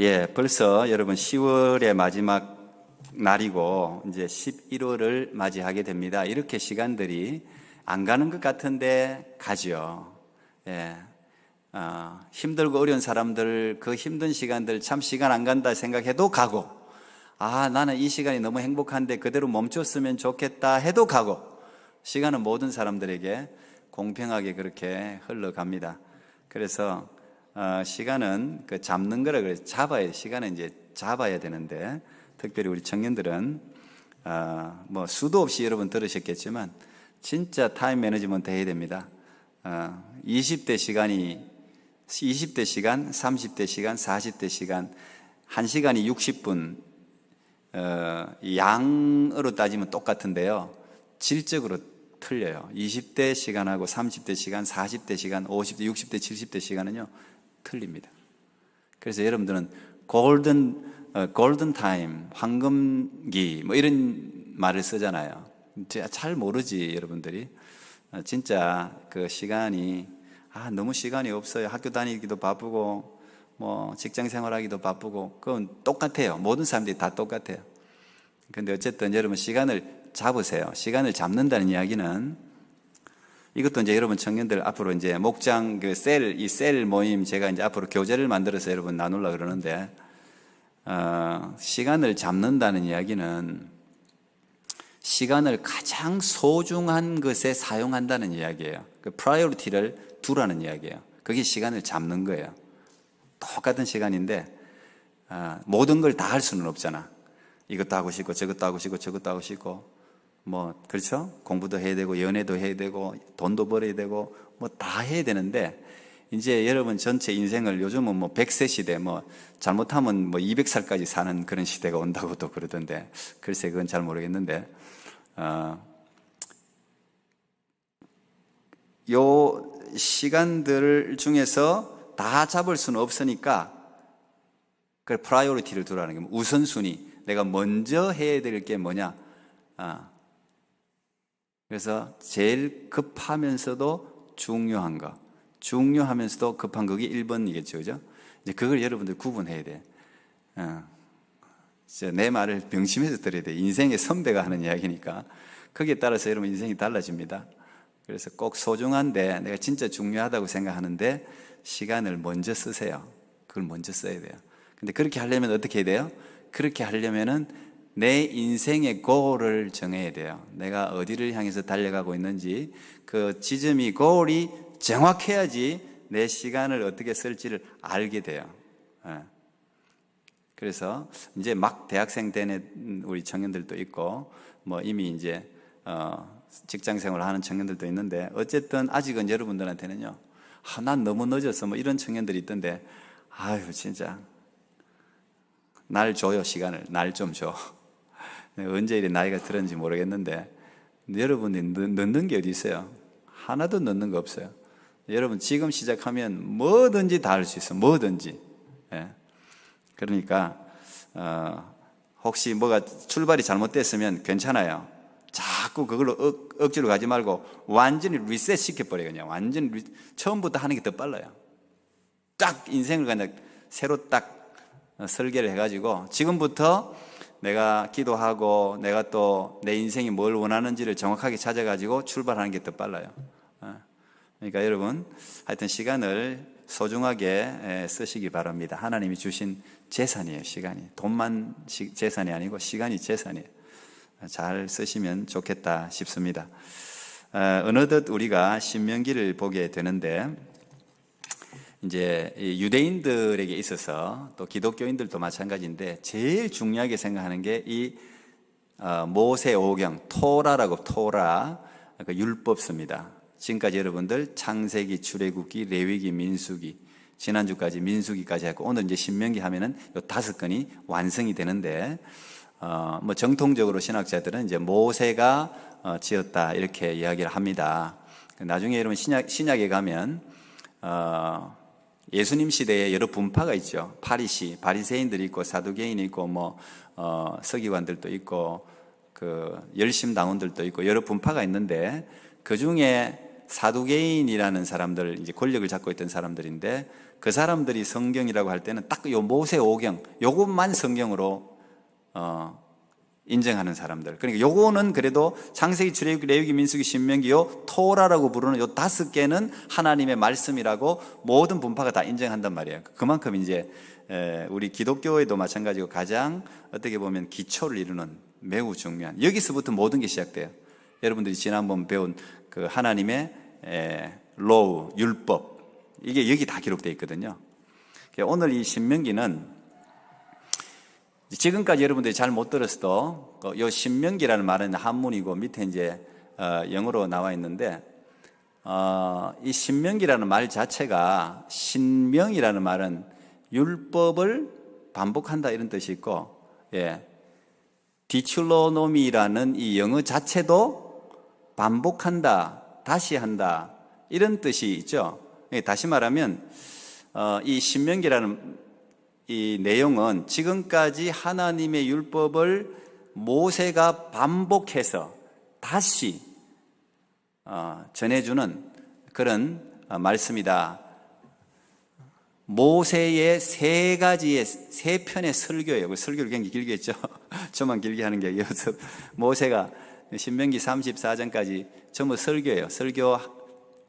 예, 벌써 여러분 10월의 마지막 날이고 이제 11월을 맞이하게 됩니다. 이렇게 시간들이 안 가는 것 같은데 가죠. 예, 힘들고 어려운 사람들 그 힘든 시간들 참 시간 안 간다 생각해도 가고, 나는 이 시간이 너무 행복한데 그대로 멈췄으면 좋겠다 해도 가고, 시간은 모든 사람들에게 공평하게 그렇게 흘러갑니다. 그래서 시간은 그 잡는 거라 그래서 시간은 이제 잡아야 되는데, 특별히 우리 청년들은 뭐 수도 없이 여러분 들으셨겠지만 진짜 타임 매니지먼트 해야 됩니다. 20대 시간, 30대 시간, 40대 시간, 1시간이 60분, 양으로 따지면 똑같은데요, 질적으로 틀려요. 20대 시간하고 30대 시간, 40대 시간, 50대, 60대, 70대 시간은요 틀립니다. 그래서 여러분들은 골든 타임, 황금기 뭐 이런 말을 쓰잖아요. 잘 모르지 여러분들이. 진짜 그 시간이 너무 시간이 없어요. 학교 다니기도 바쁘고 뭐 직장 생활하기도 바쁘고, 그건 똑같아요. 모든 사람들이 다 똑같아요. 근데 어쨌든 여러분 시간을 잡으세요. 시간을 잡는다는 이야기는, 이것도 이제 여러분 청년들 앞으로 이제 목장 이 셀 모임 제가 이제 앞으로 교재를 만들어서 여러분 나누려고 그러는데, 시간을 잡는다는 이야기는 시간을 가장 소중한 것에 사용한다는 이야기예요. 그 프라이어리티를 두라는 이야기예요. 그게 시간을 잡는 거예요. 똑같은 시간인데 모든 걸 다 할 수는 없잖아. 이것도 하고 싶고 저것도 하고 싶고 저것도 하고 싶고, 뭐 그렇죠? 공부도 해야 되고 연애도 해야 되고 돈도 벌어야 되고 뭐 다 해야 되는데, 이제 여러분 전체 인생을 요즘은 뭐 100세 시대, 뭐 잘못하면 뭐 200살까지 사는 그런 시대가 온다고도 그러던데, 글쎄 그건 잘 모르겠는데, 요 시간들 중에서 다 잡을 수는 없으니까 그 프라이어리티를 두라는 게, 우선순위, 내가 먼저 해야 될 게 뭐냐. 그래서 제일 급하면서도 중요한 거, 중요하면서도 급한 그게 1번이겠죠, 그죠? 이제 그걸 여러분들 구분해야 돼. 내 말을 명심해서 들어야 돼. 인생의 선배가 하는 이야기니까 거기에 따라서 여러분 인생이 달라집니다. 그래서 꼭 소중한데 내가 진짜 중요하다고 생각하는데 시간을 먼저 쓰세요. 그걸 먼저 써야 돼요. 근데 그렇게 하려면 어떻게 해야 돼요? 그렇게 하려면은 내 인생의 골을 정해야 돼요. 내가 어디를 향해서 달려가고 있는지, 그 지점이, 골이 정확해야지 내 시간을 어떻게 쓸지를 알게 돼요. 그래서 이제 막 대학생 되는 우리 청년들도 있고, 뭐 이미 이제 직장 생활을 하는 청년들도 있는데, 어쨌든 아직은 여러분들한테는요, 난 너무 늦었어 뭐 이런 청년들이 있던데, 진짜 날 줘요. 시간을 날 좀 줘. 언제 이래 나이가 들었는지 모르겠는데, 여러분이 늦는 게 어디 있어요? 하나도 늦는 거 없어요. 여러분 지금 시작하면 뭐든지 다 할 수 있어. 뭐든지. 그러니까 혹시 뭐가 출발이 잘못됐으면 괜찮아요. 자꾸 그걸로 억지로 가지 말고 완전히 리셋 시켜버려요. 그냥 완전히 처음부터 하는 게 더 빨라요. 딱 인생을 그냥 새로 딱 설계를 해가지고 지금부터 내가 기도하고 내가 또 내 인생이 뭘 원하는지를 정확하게 찾아가지고 출발하는 게 더 빨라요. 그러니까 여러분 하여튼 시간을 소중하게 쓰시기 바랍니다. 하나님이 주신 재산이에요. 시간이. 돈만 재산이 아니고 시간이 재산이에요. 잘 쓰시면 좋겠다 싶습니다. 어느덧 우리가 신명기를 보게 되는데, 이제 유대인들에게 있어서 또 기독교인들도 마찬가지인데 제일 중요하게 생각하는 게 이 모세 오경, 토라, 그 율법서입니다. 지금까지 여러분들 창세기, 출애굽기, 레위기, 민수기, 지난주까지 민수기까지 했고, 오늘 이제 신명기 하면은 요 5건이 완성이 되는데, 뭐 정통적으로 신학자들은 이제 모세가 지었다 이렇게 이야기를 합니다. 나중에 여러분 신약에 가면 예수님 시대에 여러 분파가 있죠. 바리새인들이 있고 사두개인이 있고 뭐 서기관들도 있고 그 열심당원들도 있고 여러 분파가 있는데, 그 중에 사두개인이라는 사람들, 이제 권력을 잡고 있던 사람들인데, 그 사람들이 성경이라고 할 때는 딱 요 모세오경 요것만 성경으로 인정하는 사람들. 그러니까 요거는 그래도 창세기, 출애굽기, 레위기, 민수기, 신명기 요 토라라고 부르는 요 5개는 하나님의 말씀이라고 모든 분파가 다 인정한단 말이에요. 그만큼 이제 우리 기독교에도 마찬가지고 가장 어떻게 보면 기초를 이루는 매우 중요한, 여기서부터 모든 게 시작돼요. 여러분들이 지난번 배운 그 하나님의 로우, 율법, 이게 여기 다 기록되어 있거든요. 오늘 이 신명기는 지금까지 여러분들이 잘 못 들었어도 이 신명기라는 말은 한문이고 밑에 이제 영어로 나와 있는데 이 신명기라는 말 자체가, 신명이라는 말은 율법을 반복한다 이런 뜻이 있고, 디출로노미라는 이 영어 자체도 반복한다, 다시 한다 이런 뜻이 있죠. 다시 말하면 이 신명기라는 이 내용은 지금까지 하나님의 율법을 모세가 반복해서 다시 전해주는 그런 말씀이다. 모세의 세 편의 설교예요. 설교를 굉장히 길게 했죠. 저만 길게 하는 게 아니어서 모세가 신명기 34장까지 전부 설교예요. 설교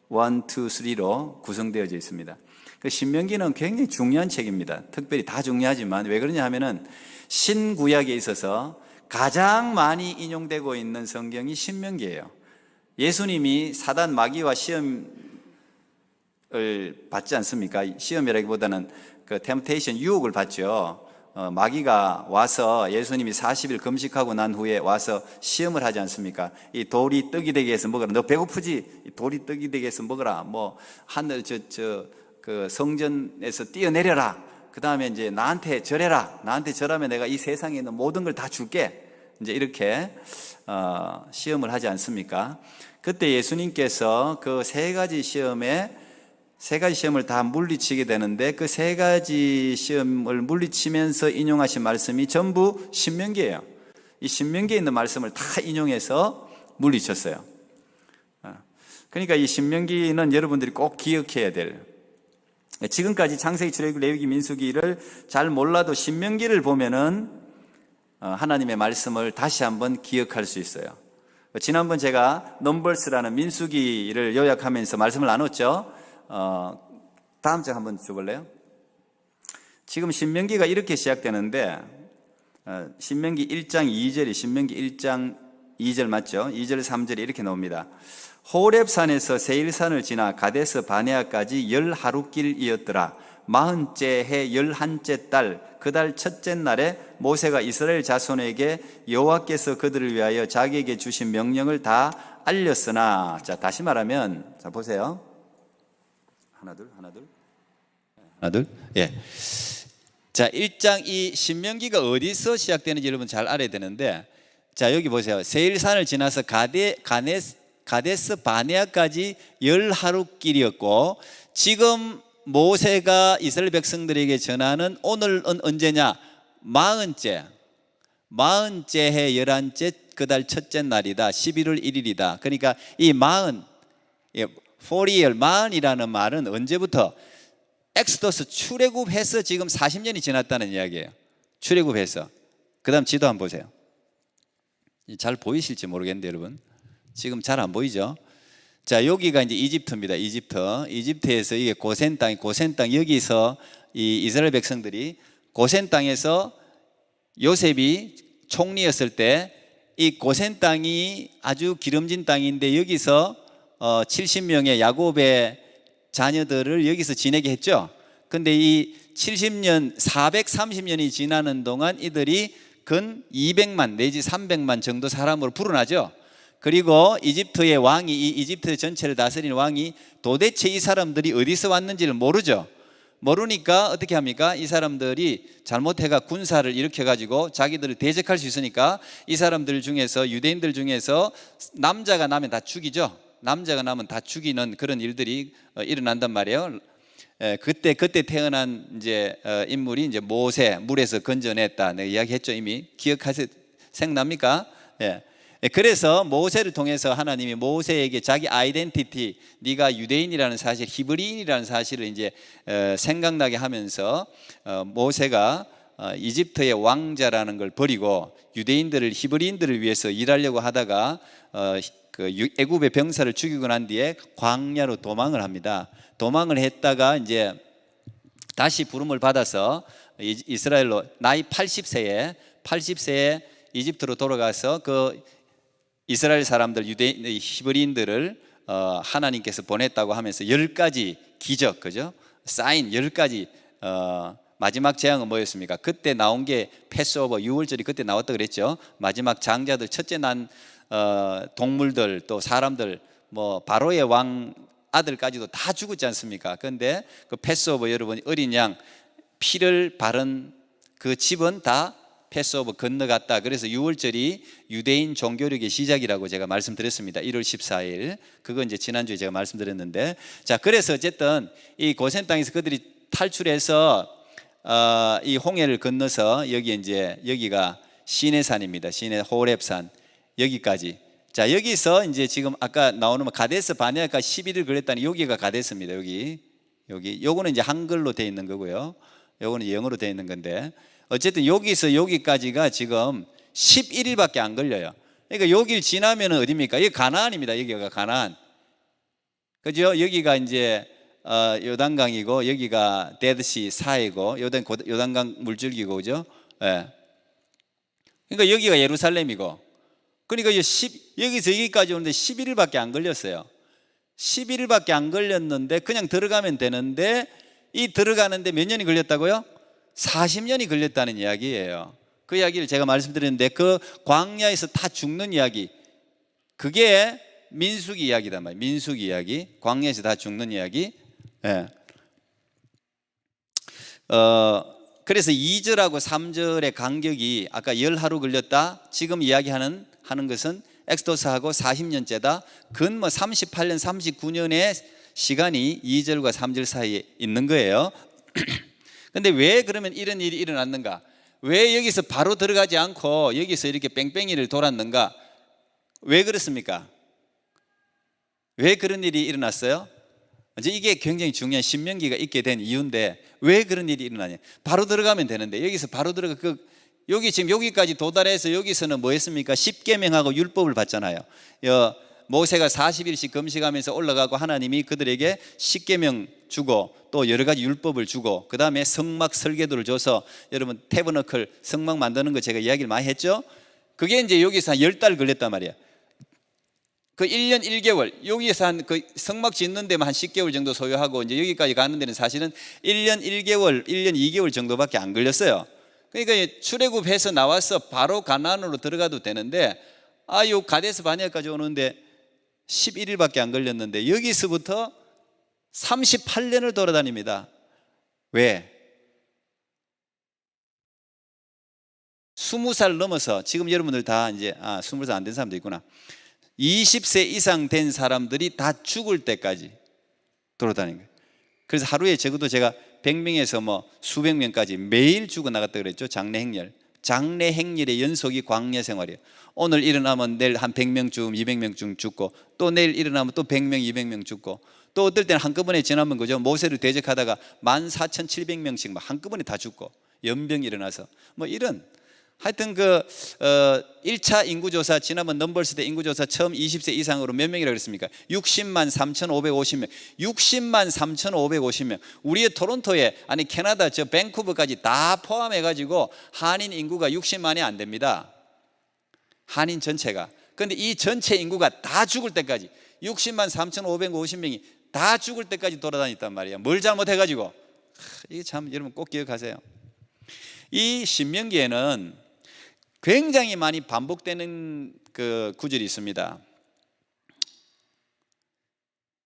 1, 2, 3로 구성되어져 있습니다. 그 신명기는 굉장히 중요한 책입니다. 특별히 다 중요하지만 왜 그러냐 하면은 신구약에 있어서 가장 많이 인용되고 있는 성경이 신명기예요. 예수님이 사단 마귀와 시험을 받지 않습니까? 시험이라기보다는 그 템테이션, 유혹을 받죠. 마귀가 와서 예수님이 40일 금식하고 난 후에 와서 시험을 하지 않습니까? 이 돌이 떡이 되게 해서 먹어라. 너 배고프지? 이 돌이 떡이 되게 해서 먹어라. 뭐 하늘 그 성전에서 뛰어내려라. 그 다음에 이제 나한테 절해라. 나한테 절하면 내가 이 세상에 있는 모든 걸 다 줄게. 이제 이렇게 시험을 하지 않습니까? 그때 예수님께서 그 세 가지 시험을 다 물리치게 되는데 그 세 가지 시험을 물리치면서 인용하신 말씀이 전부 신명기예요. 이 신명기에 있는 말씀을 다 인용해서 물리쳤어요. 그러니까 이 신명기는 여러분들이 꼭 기억해야 될, 지금까지 창세기, 출애굽기, 레위기, 민수기를 잘 몰라도 신명기를 보면은 하나님의 말씀을 다시 한번 기억할 수 있어요. 지난번 제가 넘버스라는 민수기를 요약하면서 말씀을 나눴죠. 다음 장 한번 줘볼래요? 지금 신명기가 이렇게 시작되는데 신명기 1장 2절이 신명기 1장 2절 맞죠? 2절 3절이 이렇게 나옵니다. 호렙산에서 세일산을 지나 가데스 바네아까지 10하루길이었더라. 40째 해 11째 달 그 달 첫째 날에 모세가 이스라엘 자손에게 여호와께서 그들을 위하여 자기에게 주신 명령을 다 알렸으나, 자 다시 말하면, 자 보세요. 하나 둘 예. 자 1장 이 신명기가 어디서 시작되는지 여러분 잘 알아야 되는데, 자 여기 보세요. 세일산을 지나서 가데스 바네아까지 10하루길이었고, 지금 모세가 이스라엘 백성들에게 전하는 오늘은 언제냐? 40째 해 11째 그 달 첫째 날이다. 11월 1일이다. 그러니까 이 40이라는 말은 언제부터? 엑스더스 출애굽해서 지금 40년이 지났다는 이야기예요. 출애굽해서. 그 다음 지도 한번 보세요. 잘 보이실지 모르겠는데 여러분, 지금 잘 안 보이죠? 자 여기가 이제 이집트입니다. 이집트에서 이게 고센 땅, 여기서 이 이스라엘 백성들이 고센 땅에서 요셉이 총리였을 때 이 고센 땅이 아주 기름진 땅인데 여기서 70명의 야곱의 자녀들을 여기서 지내게 했죠. 근데 이 70년 430년이 지나는 동안 이들이 근 200만 내지 300만 정도 사람으로 불어나죠. 그리고 이집트의 왕이, 이 이집트 전체를 다스리는 왕이 도대체 이 사람들이 어디서 왔는지를 모르죠. 모르니까 어떻게 합니까? 이 사람들이 잘못해가 군사를 일으켜가지고 자기들을 대적할 수 있으니까 이 사람들 중에서, 유대인들 중에서 남자가 나면 다 죽이죠. 남자가 나면 다 죽이는 그런 일들이 일어난단 말이에요. 그때 태어난 이제 인물이 이제 모세, 물에서 건져냈다. 내가 이야기했죠. 이미 기억하세요? 생각납니까? 예. 그래서 모세를 통해서 하나님이 모세에게 자기 아이덴티티, 네가 유대인이라는 사실, 히브리인이라는 사실을 이제 생각나게 하면서 모세가 이집트의 왕자라는 걸 버리고 유대인들을, 히브리인들을 위해서 일하려고 하다가 그 애굽의 병사를 죽이고 난 뒤에 광야로 도망을 합니다. 도망을 했다가 이제 다시 부름을 받아서 이스라엘로 나이 80세에 이집트로 돌아가서 그 이스라엘 사람들, 유대인, 히브리인들을 하나님께서 보냈다고 하면서 10가지 기적, 그죠? 사인 10가지 마지막 재앙은 뭐였습니까? 그때 나온 게 패스오버, 유월절이 그때 나왔다 그랬죠. 마지막 장자들, 첫째 난 동물들, 또 사람들, 뭐 바로의 왕 아들까지도 다 죽었지 않습니까? 그런데 그 패스오버, 여러분, 어린 양 피를 바른 그 집은 다 패스오버 건너갔다. 그래서 유월절이 유대인 종교력의 시작이라고 제가 말씀드렸습니다. 1월 14일. 그건 이제 지난주에 제가 말씀드렸는데, 자, 그래서 어쨌든 이 고센 땅에서 그들이 탈출해서 이 홍해를 건너서 여기가 시내산입니다. 시내 호렙산, 여기까지. 자, 여기서 이제 지금 아까 나오는 가데스 바네아가 11일 걸렸다니, 여기가 가데스입니다. 요거는 이제 한글로 되어 있는 거고요. 요거는 영어로 되어 있는 건데, 어쨌든 여기서 여기까지가 지금 11일밖에 안 걸려요. 그러니까 여기를 지나면 어디입니까? 여기 가나안입니다. 여기가 가나안. 그죠? 여기가 이제 요단강이고, 여기가 데드시 사이고, 요단강 물줄기고, 그죠? 예. 그러니까 여기가 예루살렘이고, 그러니까 여기서 여기까지 오는데 11일밖에 안 걸렸어요. 11일밖에 안 걸렸는데 그냥 들어가면 되는데, 이 들어가는데 몇 년이 걸렸다고요? 40년이 걸렸다는 이야기예요. 그 이야기를 제가 말씀드렸는데, 그 광야에서 다 죽는 이야기, 그게 민수기 이야기단 말이에요. 민수기 이야기, 광야에서 다 죽는 이야기. 예. 그래서 2절하고 3절의 간격이 아까 10하루 걸렸다, 지금 이야기하는 것은 엑스도스하고 40년째다. 근 38년 39년의 시간이 2절과 3절 사이에 있는 거예요. 근데 왜 그러면 이런 일이 일어났는가? 왜 여기서 바로 들어가지 않고 여기서 이렇게 뺑뺑이를 돌았는가? 왜 그렇습니까? 왜 그런 일이 일어났어요? 이제 이게 굉장히 중요한 신명기가 있게 된 이유인데, 왜 그런 일이 일어나냐? 바로 들어가면 되는데, 여기서 바로 들어가, 여기 지금 여기까지 도달해서 여기서는 뭐 했습니까? 십계명하고 율법을 받잖아요. 모세가 40일씩 금식하면서 올라가고 하나님이 그들에게 십계명 주고 또 여러 가지 율법을 주고, 그 다음에 성막 설계도를 줘서, 여러분 태버너클 성막 만드는 거 제가 이야기를 많이 했죠. 그게 이제 여기서 한 10달 걸렸단 말이에요. 그 1년 1개월, 여기서 한 그 성막 짓는 데만 한 10개월 정도 소요하고, 이제 여기까지 가는 데는 사실은 1년 1개월, 1년 2개월 정도밖에 안 걸렸어요. 그러니까 출애굽해서 나와서 바로 가나안으로 들어가도 되는데, 요 가데스 바네아까지 오는데 11일밖에 안 걸렸는데, 여기서부터 38년을 돌아다닙니다. 왜? 20살 넘어서, 지금 여러분들 다 이제 20살 안 된 사람도 있구나. 20세 이상 된 사람들이 다 죽을 때까지 돌아다니는 거예요. 그래서 하루에 적어도 제가 100명에서 뭐 수백 명까지 매일 죽어나갔다 그랬죠. 장래 행렬의 연속이 광야 생활이에요. 오늘 일어나면 내일 한 100명쯤 200명쯤 죽고, 또 내일 일어나면 또 100명 200명 죽고, 또 어떨 때는 한꺼번에 지나면, 그죠, 모세를 대적하다가 14,700명씩 막 한꺼번에 다 죽고, 연병이 일어나서 뭐 이런, 하여튼 1차 인구조사, 지난번 넘버스대 인구조사 처음 20세 이상으로 몇 명이라고 그랬습니까? 60만 3,550명. 60만 3,550명. 우리의 토론토에, 아니 캐나다 저 밴쿠버까지 다 포함해가지고 한인 인구가 60만이 안 됩니다. 한인 전체가. 그런데 이 전체 인구가 다 죽을 때까지 60만 3,550명이 다 죽을 때까지 돌아다녔단 말이야. 뭘 잘못해가지고. 이게 참 여러분 꼭 기억하세요. 이 신명기에는 굉장히 많이 반복되는 그 구절이 있습니다.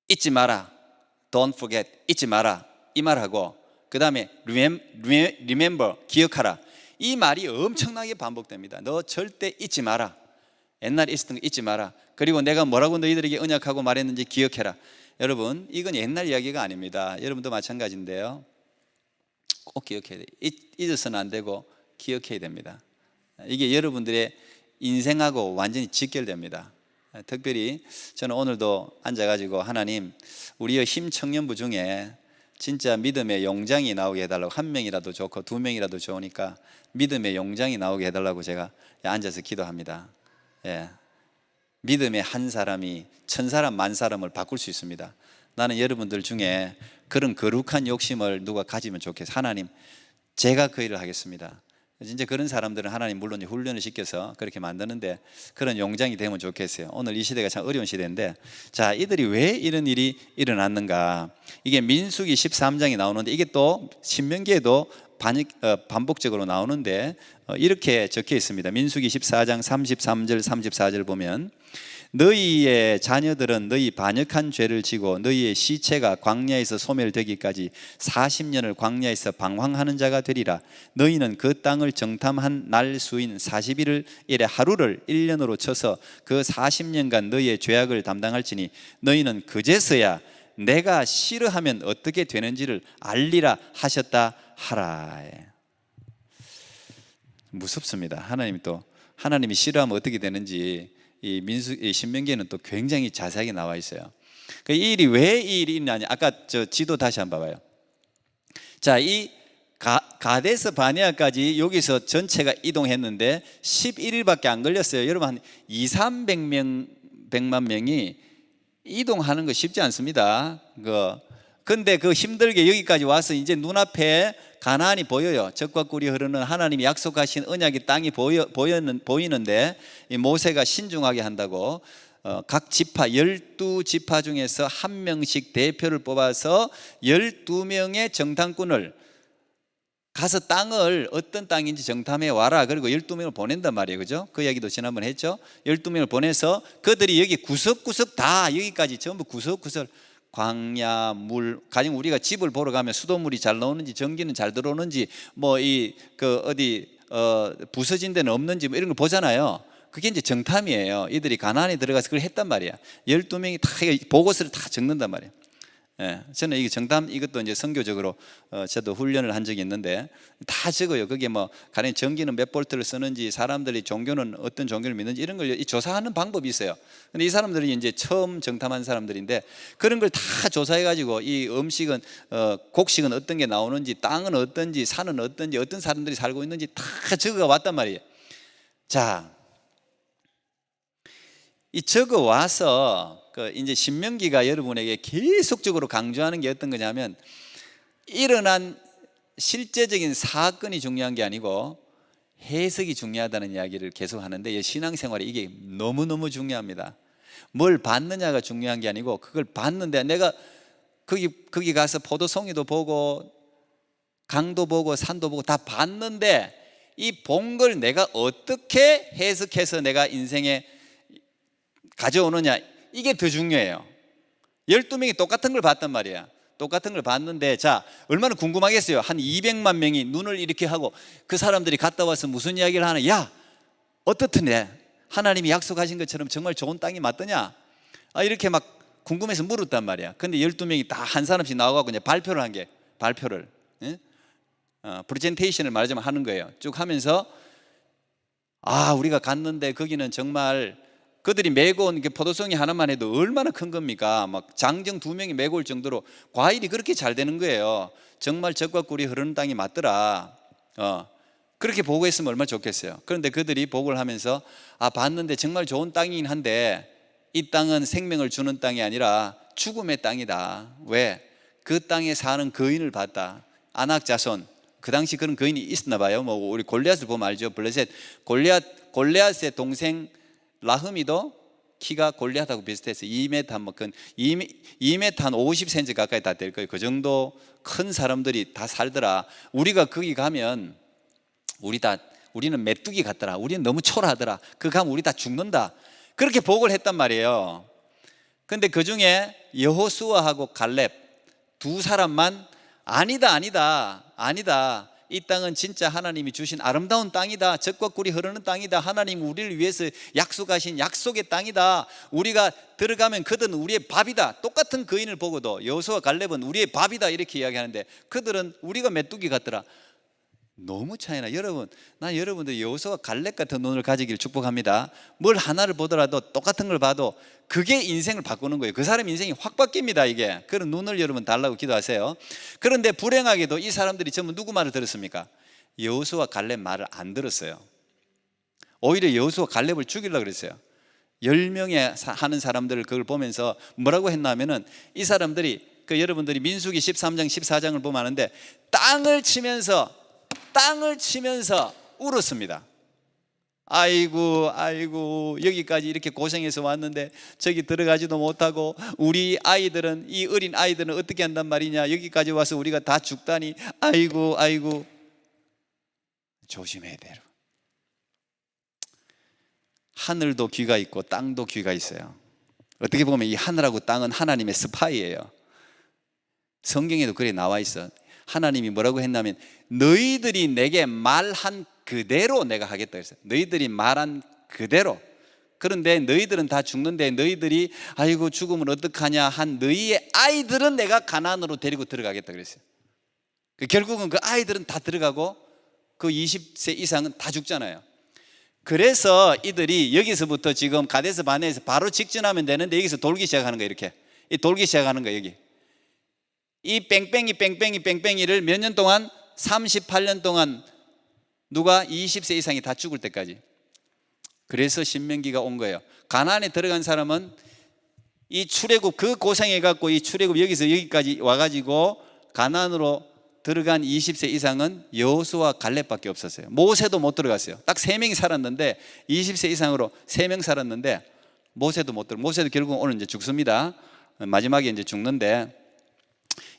잊지 마라, don't forget, 잊지 마라, 이 말하고, 그 다음에 remember, 기억하라. 이 말이 엄청나게 반복됩니다. 너 절대 잊지 마라, 옛날에 있었던 거 잊지 마라. 그리고 내가 뭐라고 너희들에게 언약하고 말했는지 기억해라. 여러분, 이건 옛날 이야기가 아닙니다. 여러분도 마찬가지인데요, 꼭 기억해야 돼요. 잊어서는 안 되고 기억해야 됩니다. 이게 여러분들의 인생하고 완전히 직결됩니다. 특별히 저는 오늘도 앉아가지고 하나님, 우리의 힘 청년부 중에 진짜 믿음의 용장이 나오게 해달라고, 한 명이라도 좋고 두 명이라도 좋으니까 믿음의 용장이 나오게 해달라고 제가 앉아서 기도합니다. 예. 믿음의 한 사람이 천 사람 만 사람을 바꿀 수 있습니다. 나는 여러분들 중에 그런 거룩한 욕심을 누가 가지면 좋겠어요. 하나님, 제가 그 일을 하겠습니다. 진짜 그런 사람들은 하나님 물론 훈련을 시켜서 그렇게 만드는데 그런 용장이 되면 좋겠어요. 오늘 이 시대가 참 어려운 시대인데, 자, 이들이 왜 이런 일이 일어났는가? 이게 민수기 13장에 나오는데, 이게 또 신명기에도 반복적으로 나오는데 이렇게 적혀 있습니다. 민수기 14장 33절 34절 보면, 너희의 자녀들은 너희 반역한 죄를 지고 너희의 시체가 광야에서 소멸되기까지 40년을 광야에서 방황하는 자가 되리라. 너희는 그 땅을 정탐한 날 수인 40일을 일에 하루를 1년으로 쳐서 그 40년간 너희의 죄악을 담당할지니 너희는 그제서야 내가 싫어하면 어떻게 되는지를 알리라 하셨다 하라. 무섭습니다. 하나님이 싫어하면 어떻게 되는지 이 신명기에는 또 굉장히 자세하게 나와 있어요. 이 일이 왜 이 일이 있느냐? 아까 저 지도 다시 한번 봐봐요. 자, 이 가데스 바네아까지 여기서 전체가 이동했는데 11일밖에 안 걸렸어요. 여러분, 한 200~300만 명이 이동하는 거 쉽지 않습니다. 근데 그 힘들게 여기까지 와서 이제 눈앞에 가나안이 보여요. 젖과 꿀이 흐르는 하나님이 약속하신 언약의 땅이 보이는데, 이 모세가 신중하게 한다고 각 지파 12지파 중에서 한 명씩 대표를 뽑아서 12명의 정탐꾼을 가서 땅을 어떤 땅인지 정탐해 와라. 그리고 12명을 보낸단 말이에요. 그죠? 그 이야기도 지난번 했죠. 12명을 보내서 그들이 여기 구석구석 다 여기까지 전부 구석구석 광야, 물, 가령 우리가 집을 보러 가면 수돗물이 잘 나오는지 전기는 잘 들어오는지 부서진 데는 없는지 뭐 이런 걸 보잖아요. 그게 이제 정탐이에요. 이들이 가나안에 들어가서 그걸 했단 말이야. 12명이 다 보고서를 다 적는단 말이에요. 예, 저는 이 정탐 이것도 이제 선교적으로 저도 훈련을 한 적이 있는데 다 적어요. 그게 뭐 가령 전기는 몇 볼트를 쓰는지, 사람들이 종교는 어떤 종교를 믿는지 이런 걸 조사하는 방법이 있어요. 근데 이 사람들이 이제 처음 정탐한 사람들인데 그런 걸 다 조사해 가지고 이 음식은 곡식은 어떤 게 나오는지, 땅은 어떤지, 산은 어떤지, 어떤 사람들이 살고 있는지 다 적어 왔단 말이에요. 자, 이 적어 와서 이제 신명기가 여러분에게 계속적으로 강조하는 게 어떤 거냐면, 일어난 실제적인 사건이 중요한 게 아니고 해석이 중요하다는 이야기를 계속 하는데, 신앙생활에 이게 너무너무 중요합니다. 뭘 봤느냐가 중요한 게 아니고, 그걸 봤는데 내가 거기 가서 포도송이도 보고 강도 보고 산도 보고 다 봤는데 이 본 걸 내가 어떻게 해석해서 내가 인생에 가져오느냐, 이게 더 중요해요. 12명이 똑같은 걸 봤단 말이야. 똑같은 걸 봤는데, 자, 얼마나 궁금하겠어요. 한 200만 명이 눈을 이렇게 하고 그 사람들이 갔다 와서 무슨 이야기를 하나? 야, 어떻더냐? 하나님이 약속하신 것처럼 정말 좋은 땅이 맞더냐? 이렇게 막 궁금해서 물었단 말이야. 근데 12명이 다 한 사람씩 나와가지고 이제 발표를 한 게, 프레젠테이션을 말하자면 하는 거예요. 쭉 하면서, 우리가 갔는데 거기는 정말 그들이 메고 온 포도송이 하나만 해도 얼마나 큰 겁니까? 막 장정 2명이 메고 올 정도로 과일이 그렇게 잘 되는 거예요. 정말 젖과 꿀이 흐르는 땅이 맞더라. 그렇게 보고했으면 얼마나 좋겠어요. 그런데 그들이 보고를 하면서 봤는데 정말 좋은 땅이긴 한데 이 땅은 생명을 주는 땅이 아니라 죽음의 땅이다. 왜? 그 땅에 사는 거인을 봤다. 아낙 자손. 그 당시 그런 거인이 있었나 봐요. 뭐 우리 골리앗을 보면 알죠. 블레셋. 골리앗의 동생 라흠이도 키가 골리앗하고 비슷해서 2m 뭐 2m 한 50cm 가까이 다 될 거예요. 그 정도 큰 사람들이 다 살더라. 우리가 거기 가면 우리는 메뚜기 같더라. 우리는 너무 초라하더라. 그 가면 우리 다 죽는다. 그렇게 보고를 했단 말이에요. 근데 그 중에 여호수아하고 갈렙 두 사람만 아니다. 이 땅은 진짜 하나님이 주신 아름다운 땅이다. 젖과 꿀이 흐르는 땅이다. 하나님 우리를 위해서 약속하신 약속의 땅이다. 우리가 들어가면 그들은 우리의 밥이다. 똑같은 거인을 보고도 여호수아 갈렙은 우리의 밥이다 이렇게 이야기하는데 그들은 우리가 메뚜기 같더라. 너무 차이나. 여러분, 난 여러분들 여호수아와 갈렙 같은 눈을 가지기를 축복합니다. 뭘 하나를 보더라도 똑같은 걸 봐도 그게 인생을 바꾸는 거예요. 그 사람 인생이 확 바뀝니다. 이게 그런 눈을 여러분 달라고 기도하세요. 그런데 불행하게도 이 사람들이 전부 누구 말을 들었습니까? 여호수아와 갈렙 말을 안 들었어요. 오히려 여호수아 갈렙을 죽이려고 그랬어요. 10명의 하는 사람들을 그걸 보면서 뭐라고 했나 하면은 이 사람들이 그 여러분들이 민수기 13장 14장을 보면 아는데 땅을 치면서 울었습니다. 아이고 여기까지 이렇게 고생해서 왔는데 저기 들어가지도 못하고 우리 아이들은, 이 어린 아이들은 어떻게 한단 말이냐, 여기까지 와서 우리가 다 죽다니, 아이고. 조심해야 돼요. 하늘도 귀가 있고 땅도 귀가 있어요. 어떻게 보면 이 하늘하고 땅은 하나님의 스파이예요. 성경에도 그래 나와 있어. 하나님이 뭐라고 했냐면 너희들이 내게 말한 그대로 내가 하겠다 그랬어요. 너희들이 말한 그대로. 그런데 너희들은 다 죽는데 너희들이 아이고 죽으면 어떡하냐 한 너희의 아이들은 내가 가나안으로 데리고 들어가겠다 그랬어요. 결국은 그 아이들은 다 들어가고 그 20세 이상은 다 죽잖아요. 그래서 이들이 여기서부터 지금 가데스 바네에서 바로 직진하면 되는데 여기서 돌기 시작하는 거예요. 이렇게 돌기 시작하는 거예요. 여기 이 뺑뺑이를 몇 년 동안, 38년 동안 누가 20세 이상이 다 죽을 때까지. 그래서 신명기가 온 거예요. 가나안에 들어간 사람은 이 출애굽, 그 고생해갖고 이 출애굽 여기서 여기까지 와가지고 가나안으로 들어간 20세 이상은 여호수아와 갈렙밖에 없었어요. 모세도 못 들어갔어요. 딱 3명이 살았는데 20세 이상으로 3명 살았는데 모세도 못 들어. 모세도 결국 오늘 이제 죽습니다. 마지막에 이제 죽는데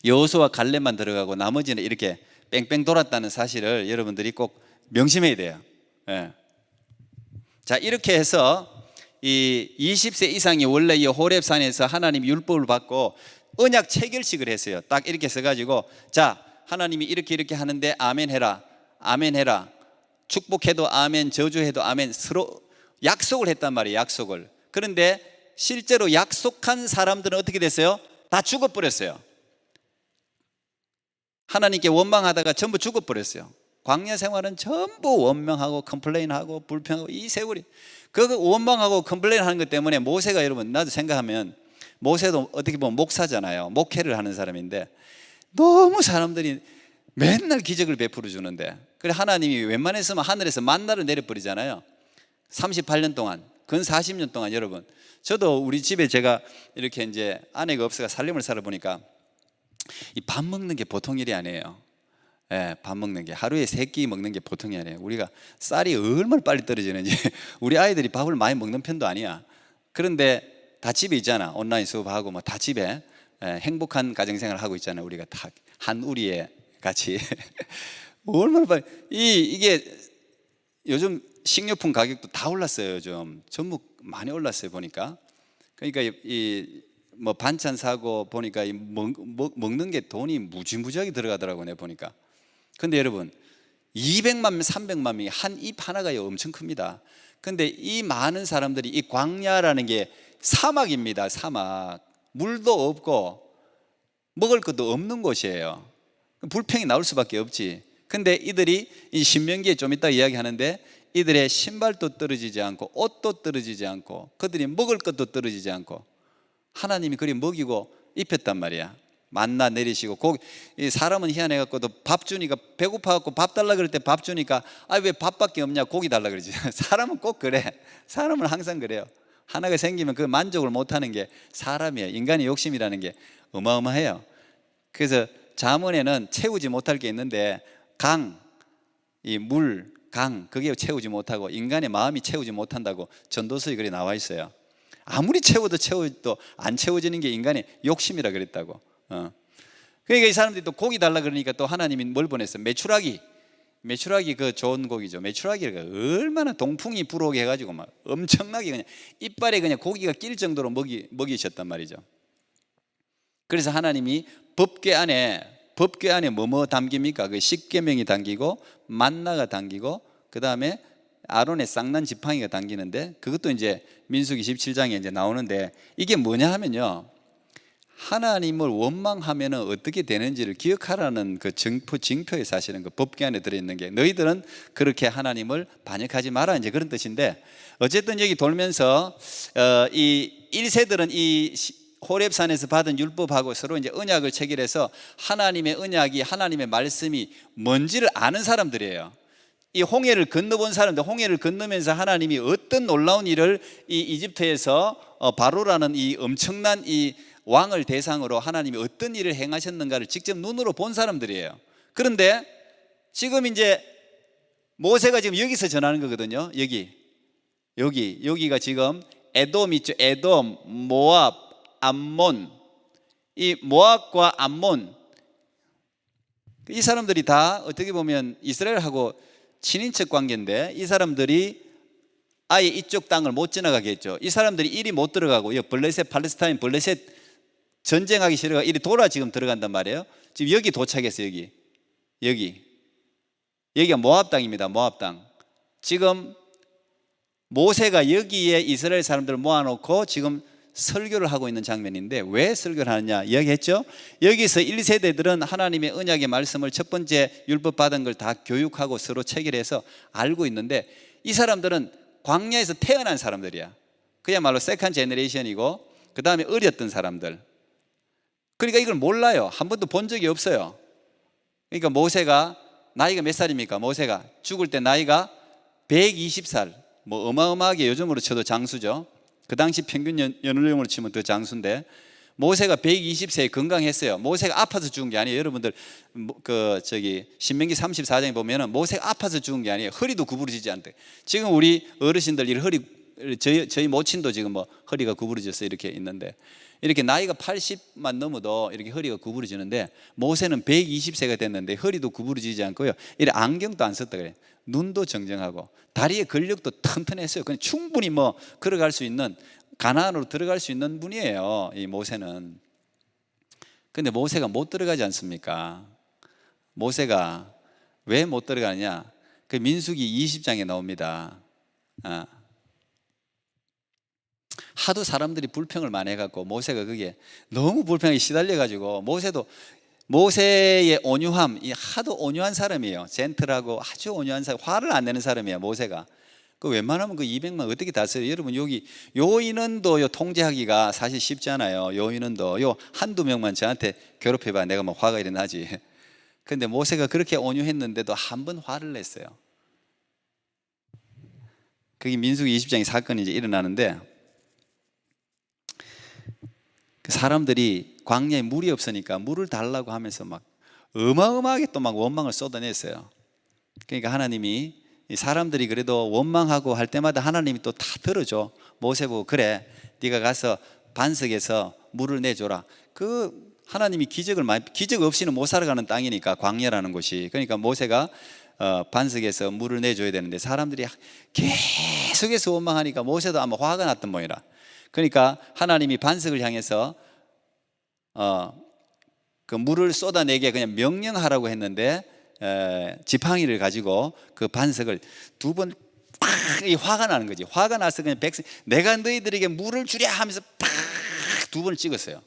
여호수아와 갈렙만 들어가고 나머지는 이렇게 뺑뺑 돌았다는 사실을 여러분들이 꼭 명심해야 돼요. 예. 자, 이렇게 해서 이 20세 이상이 원래 이 호렙산에서 하나님 율법을 받고 언약 체결식을 했어요. 딱 이렇게 써가지고 자, 하나님이 이렇게 하는데 아멘 해라, 아멘 해라. 축복해도 아멘, 저주해도 아멘. 서로 약속을 했단 말이에요. 약속을. 그런데 실제로 약속한 사람들은 어떻게 됐어요? 다 죽어버렸어요. 하나님께 원망하다가 전부 죽어버렸어요. 광야 생활은 전부 원망하고 컴플레인하고 불평하고 이 세월이, 그 원망하고 컴플레인하는 것 때문에 모세가, 여러분 나도 생각하면 모세도 어떻게 보면 목사잖아요. 목회를 하는 사람인데 너무 사람들이 맨날 기적을 베풀어 주는데, 그래 하나님이 웬만했으면 하늘에서 만나를 내려버리잖아요. 38년 동안, 근 40년 동안. 여러분 저도 우리 집에 제가 이렇게 이제 아내가 없어가 살림을 살아보니까 이 밥 먹는 게 보통 일이 아니에요. 예, 밥 먹는 게 하루에 3끼 먹는 게 보통이 아니에요. 우리가 쌀이 얼마나 빨리 떨어지는지 우리 아이들이 밥을 많이 먹는 편도 아니야. 그런데 다 집에 있잖아. 온라인 수업하고 뭐 다 집에 행복한 가정생활을 하고 있잖아요. 우리가 다 한 우리에 같이 얼마나 빨리 이게 요즘 식료품 가격도 다 올랐어요. 요즘 전부 많이 올랐어요. 보니까. 그러니까 이 뭐 반찬 사고 보니까 먹는 게 돈이 무지무지하게 들어가더라고요. 내가 보니까. 근데 여러분 200만 명, 300만 명이 한 입 하나가 엄청 큽니다. 근데 이 많은 사람들이 이 광야라는 게 사막입니다. 사막. 물도 없고 먹을 것도 없는 곳이에요. 불평이 나올 수밖에 없지. 근데 이들이 이 신명기에 좀 이따 이야기하는데 이들의 신발도 떨어지지 않고 옷도 떨어지지 않고 그들이 먹을 것도 떨어지지 않고 하나님이 그리 먹이고 입혔단 말이야. 만나 내리시고 고기, 사람은 희한해갖고도 밥 주니까 배고파갖고 밥 달라 그럴 때 밥 주니까 아 왜 밥밖에 없냐 고기 달라 그러지. 사람은 꼭 그래. 사람은 항상 그래요. 하나가 생기면 그 만족을 못하는 게 사람이에요. 인간의 욕심이라는 게 어마어마해요. 그래서 잠언에는 채우지 못할 게 있는데 강, 이 물, 강 그게 채우지 못하고 인간의 마음이 채우지 못한다고 전도서에 글이 나와 있어요. 아무리 채워도 안 채워지는 게 인간의 욕심이라 그랬다고. 그러니까 이 사람들이 또 고기 달라 그러니까 또 하나님이 뭘 보냈어요? 메추라기 그 좋은 고기죠. 메추라기가 얼마나 동풍이 불어오게 해가지고 막 엄청나게 그냥 이빨에 그냥 고기가 낄 정도로 먹이셨단 말이죠. 그래서 하나님이 법궤 안에 뭐뭐 담깁니까? 그 십계명이 담기고 만나가 담기고 그 다음에 아론의 쌍난 지팡이가 담기는데 그것도 이제 민수기 17장에 이제 나오는데 이게 뭐냐 하면요. 하나님을 원망하면 어떻게 되는지를 기억하라는 그 징표에 사실은 그 법궤 안에 들어있는 게, 너희들은 그렇게 하나님을 반역하지 마라, 이제 그런 뜻인데, 어쨌든 여기 돌면서 이 1세들은 이 호렙산에서 받은 율법하고 서로 이제 언약을 체결해서 하나님의 언약이, 하나님의 말씀이 뭔지를 아는 사람들이에요. 이 홍해를 건너본 사람들, 홍해를 건너면서 하나님이 어떤 놀라운 일을 이 이집트에서 바로라는 이 엄청난 이 왕을 대상으로 하나님이 어떤 일을 행하셨는가를 직접 눈으로 본 사람들이에요. 그런데 지금 이제 모세가 지금 여기서 전하는 거거든요. 여기가 지금 에돔 있죠. 에돔, 모압, 암몬. 이 모압과 암몬, 이 사람들이 다 어떻게 보면 이스라엘하고 친인척 관계인데, 이 사람들이 아예 이쪽 땅을 못 지나가게 했죠. 이 사람들이 이리 못 들어가고, 블레셋, 팔레스타인, 블레셋 전쟁하기 싫어가 이리 돌아 지금 들어간단 말이에요. 지금 여기 도착했어요. 여기가 모압 땅입니다. 모압 땅. 지금 모세가 여기에 이스라엘 사람들을 모아놓고 지금 설교를 하고 있는 장면인데, 왜 설교를 하느냐 이야기했죠. 여기서 1세대들은 하나님의 언약의 말씀을 첫 번째 율법 받은 걸 다 교육하고 서로 체결해서 알고 있는데, 이 사람들은 광야에서 태어난 사람들이야. 그야말로 세컨 제너레이션이고, 그 다음에 어렸던 사람들. 그러니까 이걸 몰라요. 한 번도 본 적이 없어요. 그러니까 모세가 나이가 몇 살입니까? 모세가 죽을 때 나이가 120살, 뭐 어마어마하게 요즘으로 쳐도 장수죠. 그 당시 평균 연령으로 치면 더 장수인데, 모세가 120세에 건강했어요. 모세가 아파서 죽은 게 아니에요. 여러분들 신명기 34장에 보면은 모세가 아파서 죽은 게 아니에요. 허리도 구부러지지 않대. 지금 우리 어르신들 이 허리, 저희 모친도 지금 뭐 허리가 구부러져서 이렇게 있는데, 이렇게 나이가 80만 넘어도 이렇게 허리가 구부러지는데, 모세는 120세가 됐는데 허리도 구부러지지 않고요, 이래 안경도 안 썼다 그래요. 눈도 정정하고 다리의 근력도 튼튼했어요. 그냥 충분히 뭐 걸어갈 수 있는, 가나안으로 들어갈 수 있는 분이에요, 이 모세는. 근데 모세가 못 들어가지 않습니까? 모세가 왜 못 들어가느냐? 그 민수기 20장에 나옵니다. 하도 사람들이 불평을 많이 해갖고 모세가 그게 너무 불평에 시달려가지고, 모세의 온유함, 하도 온유한 사람이에요. 젠틀하고 아주 온유한 사람, 화를 안 내는 사람이에요, 모세가. 그 웬만하면 그 200만 어떻게 다 써요? 여러분, 여기 요 인원도 통제하기가 사실 쉽지 않아요. 요 인원도 한두 명만 저한테 괴롭혀봐 내가 뭐 화가 일어나지. 근데 모세가 그렇게 온유했는데도 한 번 화를 냈어요. 그게 민수기 20장의 사건이 이제 일어나는데, 사람들이 광야에 물이 없으니까 물을 달라고 하면서 막 어마어마하게 또 막 원망을 쏟아냈어요. 그러니까 하나님이, 사람들이 그래도 원망하고 할 때마다 하나님이 또 다 들어줘. 모세 보고, 그래 네가 가서 반석에서 물을 내줘라. 그 하나님이 기적 없이는 못 살아가는 땅이니까, 광야라는 곳이. 그러니까 모세가 반석에서 물을 내줘야 되는데, 사람들이 계속해서 원망하니까 모세도 아마 화가 났던 모양이라. 그러니까 하나님이 반석을 향해서 그 물을 쏟아내게 그냥 명령하라고 했는데, 지팡이를 가지고 그 반석을 두 번 팍, 화가 나는 거지. 화가 나서 그냥 내가 너희들에게 물을 주랴 하면서 팍 두 번을 찍었어요.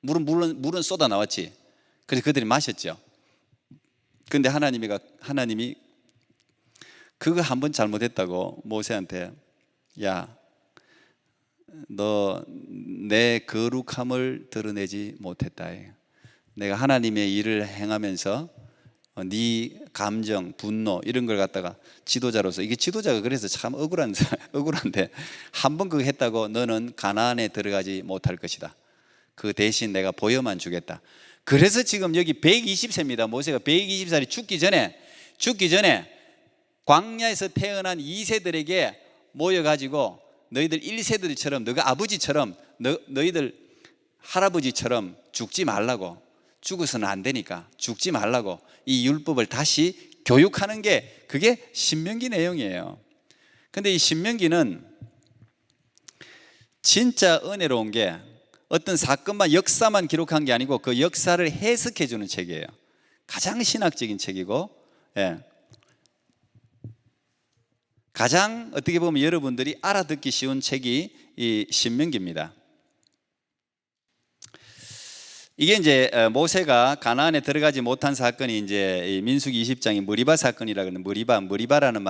물은 쏟아 나왔지. 그래서 그들이 마셨죠. 근데 하나님이 그거 한 번 잘못했다고 모세한테, 야, 너 내 거룩함을 드러내지 못했다. 내가 하나님의 일을 행하면서 네 감정, 분노 이런 걸 갖다가 지도자로서, 이게 지도자가 그래서 참 억울한데, 한 번 그거 했다고 너는 가나안에 들어가지 못할 것이다. 그 대신 내가 보여만 주겠다. 그래서 지금 여기 120세입니다. 모세가 120살이 죽기 전에 광야에서 태어난 2세들에게 모여가지고, 너희들 1세들처럼, 너가 아버지처럼, 너희들 할아버지처럼 죽지 말라고, 죽어서는 안 되니까 죽지 말라고 이 율법을 다시 교육하는 게, 그게 신명기 내용이에요. 근데 이 신명기는 진짜 은혜로운 게, 어떤 사건만, 역사만 기록한 게 아니고 그 역사를 해석해 주는 책이에요. 가장 신학적인 책이고, 가장 어떻게 보면 여러분들이 알아듣기 쉬운 책이 이 신명기입니다. 이게 이제 모세가 가나안에 들어가지 못한 사건이 이제 이 민수기 20장이 머리바 사건이라고 하는 머리바라는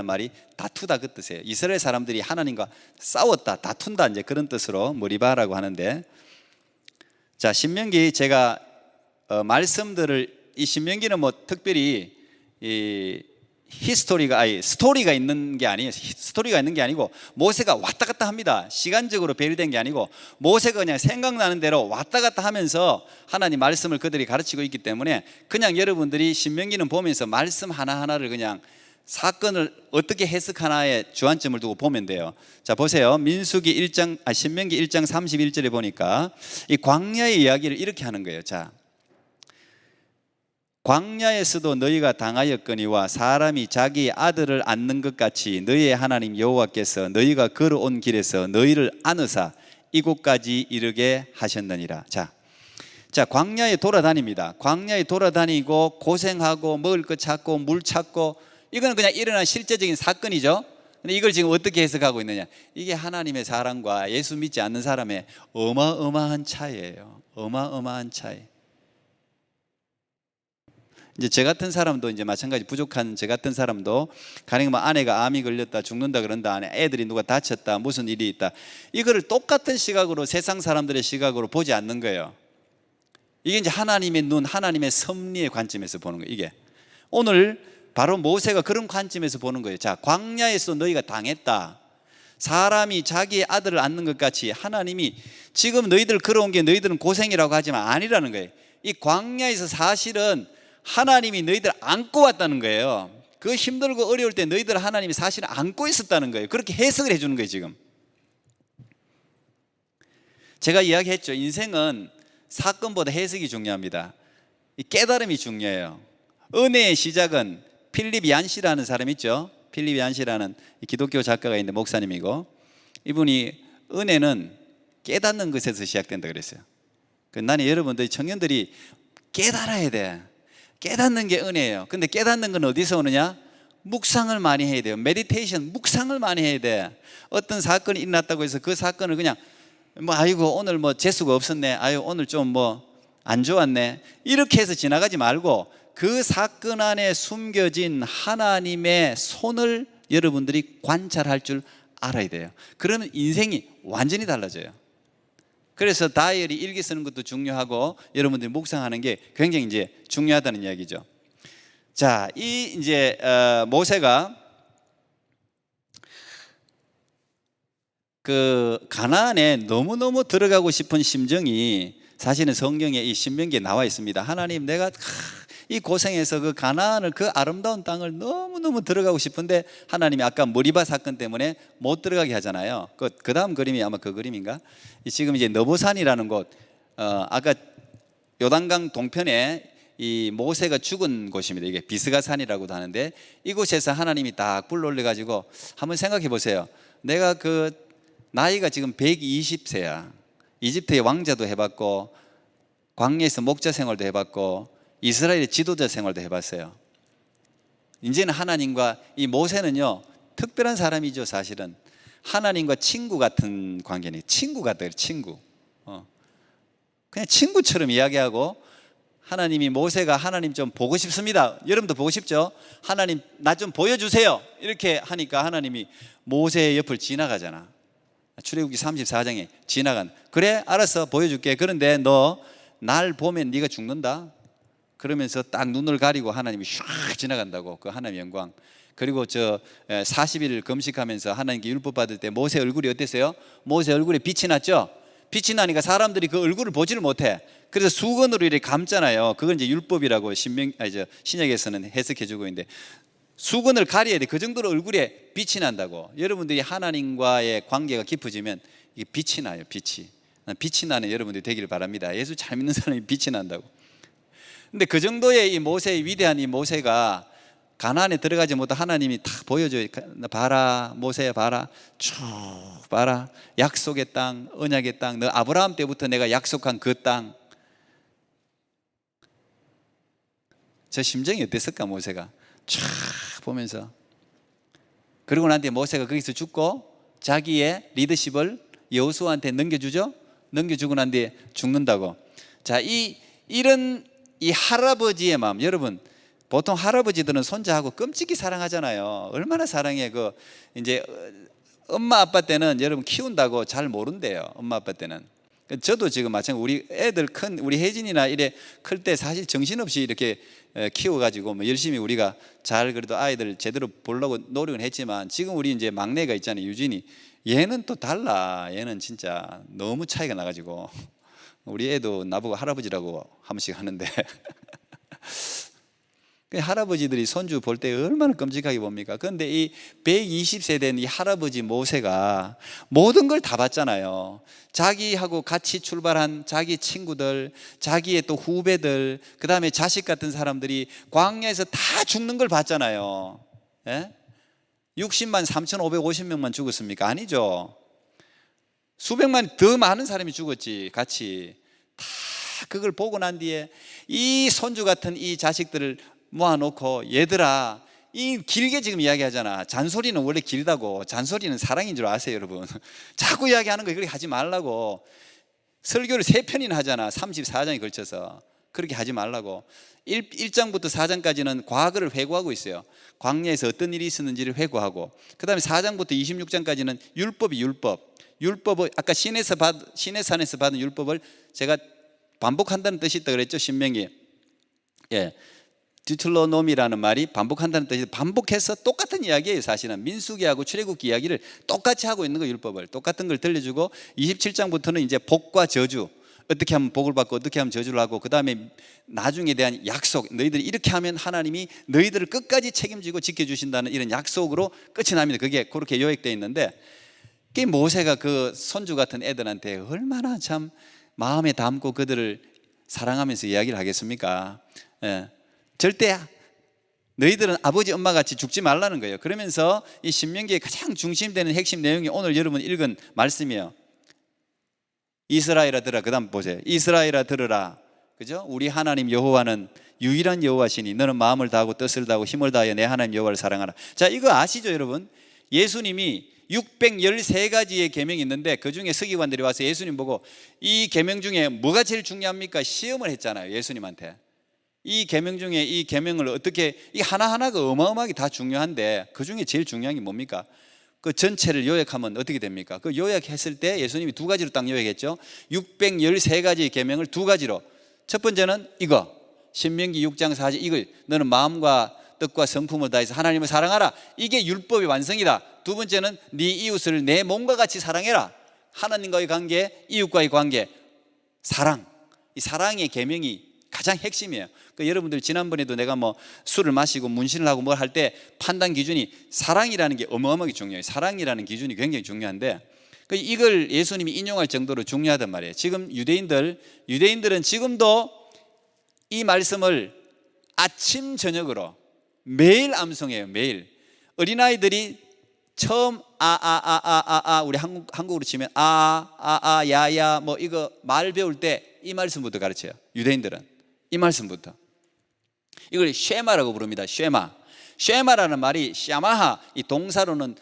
말이 다투다 그 뜻이에요. 이스라엘 사람들이 하나님과 싸웠다, 다툰다 이제 그런 뜻으로 머리바라고 하는데, 자 신명기 제가 말씀들을 이 신명기는 뭐 특별히 이 스토리가 있는 게 아니에요. 스토리가 있는 게 아니고 모세가 왔다 갔다 합니다. 시간적으로 배열된 게 아니고 모세가 그냥 생각나는 대로 왔다 갔다 하면서 하나님 말씀을 그들이 가르치고 있기 때문에 그냥 여러분들이 신명기는 보면서 말씀 하나하나를 그냥 사건을 어떻게 해석하나에 주안점을 두고 보면 돼요. 자 보세요. 신명기 1장 31절에 보니까 이 광야의 이야기를 이렇게 하는 거예요. 자, 광야에서도 너희가 당하였거니와 사람이 자기 아들을 안는 것 같이 너희의 하나님 여호와께서 너희가 걸어온 길에서 너희를 안으사 이곳까지 이르게 하셨느니라. 자, 광야에 돌아다닙니다. 광야에 돌아다니고 고생하고 먹을 것 찾고 물 찾고, 이거는 그냥 일어난 실제적인 사건이죠. 근데 이걸 지금 어떻게 해석하고 있느냐? 이게 하나님의 사랑과 예수 믿지 않는 사람의 어마어마한 차이예요. 어마어마한 차이. 이제 저 같은 사람도 이제 마찬가지, 부족한 저 같은 사람도 가령 뭐 아내가 암이 걸렸다, 죽는다 그런다, 애들이 누가 다쳤다, 무슨 일이 있다, 이거를 똑같은 시각으로 세상 사람들의 시각으로 보지 않는 거예요. 이게 이제 하나님의 눈, 하나님의 섭리의 관점에서 보는 거예요. 이게 오늘 바로 모세가 그런 관점에서 보는 거예요. 자, 광야에서 너희가 당했다. 사람이 자기의 아들을 안는 것 같이 하나님이 지금 너희들 걸어온 게 너희들은 고생이라고 하지만 아니라는 거예요. 이 광야에서 사실은 하나님이 너희들 안고 왔다는 거예요. 그 힘들고 어려울 때 너희들 하나님이 사실은 안고 있었다는 거예요. 그렇게 해석을 해주는 거예요. 지금 제가 이야기했죠. 인생은 사건보다 해석이 중요합니다. 이 깨달음이 중요해요. 은혜의 시작은 필립 얀시라는 사람 있죠. 필립 얀시라는 기독교 작가가 있는데 목사님이고, 이분이 은혜는 깨닫는 것에서 시작된다 그랬어요. 나는 여러분들 청년들이 깨달아야 돼. 깨닫는 게 은혜예요. 근데 깨닫는 건 어디서 오느냐? 묵상을 많이 해야 돼요. 메디테이션, 묵상을 많이 해야 돼. 어떤 사건이 일어났다고 해서 그 사건을 그냥 아이고 오늘 재수가 없었네, 아유 오늘 좀 안 좋았네, 이렇게 해서 지나가지 말고 그 사건 안에 숨겨진 하나님의 손을 여러분들이 관찰할 줄 알아야 돼요. 그러면 인생이 완전히 달라져요. 그래서 다이어리 일기 쓰는 것도 중요하고 여러분들이 묵상하는 게 굉장히 이제 중요하다는 이야기죠. 자, 이 이제 모세가 그 가나안에 너무너무 들어가고 싶은 심정이 사실은 성경에 이 신명기에 나와 있습니다. 하나님, 내가 이 고생해서 그 가나안을, 그 아름다운 땅을 너무너무 들어가고 싶은데 하나님이 아까 머리바 사건 때문에 못 들어가게 하잖아요. 그 다음 그림이 아마 그 그림인가? 지금 이제 너보산이라는 곳, 아까 요단강 동편에 이 모세가 죽은 곳입니다. 이게 비스가산이라고도 하는데, 이곳에서 하나님이 딱 불러올려 가지고 한번 생각해 보세요. 내가 그 나이가 지금 120세야. 이집트의 왕자도 해봤고 광야에서 목자 생활도 해봤고 이스라엘의 지도자 생활도 해봤어요. 이제는 하나님과, 이 모세는요 특별한 사람이죠. 사실은 하나님과 친구 같은 관계네. 친구 같아요. 친구. 그냥 친구처럼 이야기하고, 하나님이 모세가 하나님 좀 보고 싶습니다. 여러분도 보고 싶죠? 하나님 나 좀 보여주세요. 이렇게 하니까 하나님이 모세의 옆을 지나가잖아. 출애굽기 34장에 지나간, 그래 알았어 보여줄게. 그런데 너 날 보면 네가 죽는다. 그러면서 딱 눈을 가리고 하나님이 샥 지나간다고. 그 하나님의 영광. 그리고 40일 금식하면서 하나님께 율법 받을 때 모세 얼굴이 어땠어요? 모세 얼굴에 빛이 났죠? 빛이 나니까 사람들이 그 얼굴을 보지를 못해. 그래서 수건으로 이렇게 감잖아요. 그건 이제 율법이라고 신약에서는 해석해주고 있는데, 수건을 가려야 돼. 그 정도로 얼굴에 빛이 난다고. 여러분들이 하나님과의 관계가 깊어지면 이게 빛이 나요. 빛이 나는 여러분들이 되기를 바랍니다. 예수 잘 믿는 사람이 빛이 난다고. 근데 그 정도의 이 모세의 위대한 이 모세가 가나안에 들어가지 못한 하나님이 탁 보여줘요. 봐라 모세야, 봐라, 쭉 봐라, 약속의 땅, 언약의 땅, 너 아브라함 때부터 내가 약속한 그 땅. 저 심정이 어땠을까? 모세가 쫙 보면서. 그리고 난 뒤에 모세가 거기서 죽고 자기의 리더십을 여호수아한테 넘겨주죠. 넘겨주고 난 뒤에 죽는다고. 자, 이런 이 할아버지의 마음, 여러분 보통 할아버지들은 손자하고 끔찍히 사랑하잖아요. 얼마나 사랑해. 이제 엄마 아빠 때는 여러분 키운다고 잘 모른대요. 엄마 아빠 때는. 저도 지금 마찬가지 우리 애들 우리 혜진이나 이래 클 때 사실 정신없이 이렇게 키워가지고 뭐 열심히 우리가 잘 그래도 아이들 제대로 보려고 노력은 했지만 지금 우리 이제 막내가 있잖아요. 유진이. 얘는 또 달라. 얘는 진짜 너무 차이가 나가지고 우리 애도 나보고 할아버지라고 한 번씩 하는데 할아버지들이 손주 볼 때 얼마나 끔찍하게 봅니까? 그런데 이 120세 된 이 할아버지 모세가 모든 걸 다 봤잖아요. 자기하고 같이 출발한 자기 친구들, 자기의 또 후배들, 그 다음에 자식 같은 사람들이 광야에서 다 죽는 걸 봤잖아요. 예? 60만 3,550명만 죽었습니까? 아니죠. 수백만 더 많은 사람이 죽었지. 같이 다 그걸 보고 난 뒤에 이 손주 같은 이 자식들을 모아놓고 얘들아, 이 길게 지금 이야기하잖아. 잔소리는 원래 길다고. 잔소리는 사랑인 줄 아세요, 여러분? 자꾸 이야기하는 거 그렇게 하지 말라고. 설교를 3편이나 하잖아. 34장에 걸쳐서. 그렇게 하지 말라고. 1장부터 4장까지는 과거를 회고하고 있어요. 광야에서 어떤 일이 있었는지를 회고하고, 그 다음에 4장부터 26장까지는 율법이 율법을 아까 시내산에서 받은 율법을 제가 반복한다는 뜻이 있다 그랬죠. 신명기. 예. 디틀로노미라는 말이 반복한다는 뜻이 반복해서 똑같은 이야기예요. 사실은 민수기하고 출애굽기 이야기를 똑같이 하고 있는 거. 율법을 똑같은 걸 들려주고 27장부터는 이제 복과 저주, 어떻게 하면 복을 받고 어떻게 하면 저주를 하고, 그 다음에 나중에 대한 약속, 너희들이 이렇게 하면 하나님이 너희들을 끝까지 책임지고 지켜주신다는 이런 약속으로 끝이 납니다. 그게 그렇게 요약되어 있는데, 그 모세가 그 손주 같은 애들한테 얼마나 참 마음에 담고 그들을 사랑하면서 이야기를 하겠습니까? 예. 절대 너희들은 아버지 엄마 같이 죽지 말라는 거예요. 그러면서 이 신명기의 가장 중심되는 핵심 내용이 오늘 여러분 읽은 말씀이에요. 이스라엘아 들으라. 그 다음 보세요. 이스라엘아 들으라. 그죠? 우리 하나님 여호와는 유일한 여호와시니 너는 마음을 다하고 뜻을 다하고 힘을 다하여 내 하나님 여호와를 사랑하라. 자, 이거 아시죠, 여러분? 예수님이 613가지의 계명이 있는데 그 중에 서기관들이 와서 예수님 보고 이 계명 중에 뭐가 제일 중요합니까? 시험을 했잖아요, 예수님한테. 이 계명 중에 이 계명을 어떻게, 이 하나하나가 어마어마하게 다 중요한데 그 중에 제일 중요한 게 뭡니까? 그 전체를 요약하면 어떻게 됩니까? 그 요약했을 때 예수님이 2가지로 딱 요약했죠. 613가지의 계명을 2가지로. 첫 번째는 이거, 신명기 6장 4절, 이거 너는 마음과 뜻과 성품을 다해서 하나님을 사랑하라. 이게 율법의 완성이다. 두 번째는 네 이웃을 내 몸과 같이 사랑해라. 하나님과의 관계, 이웃과의 관계, 사랑. 이 사랑의 계명이 가장 핵심이에요. 그러니까 여러분들 지난번에도 내가 뭐 술을 마시고 문신을 하고 뭘 할 때 판단 기준이 사랑이라는 게 어마어마하게 중요해요. 사랑이라는 기준이 굉장히 중요한데 이걸 예수님이 인용할 정도로 중요하단 말이에요. 지금 유대인들은 지금도 이 말씀을 아침 저녁으로 매일 암송해요. 매일. 어린아이들이 처음 우리 한국으로 치면 야야 뭐 이거 말 배울 때 이 말씀부터 가르쳐요. 유대인들은 이 말씀부터. 이걸 쉐마라고 부릅니다. 쉐마라는 말이 샤마하, 이 동사로는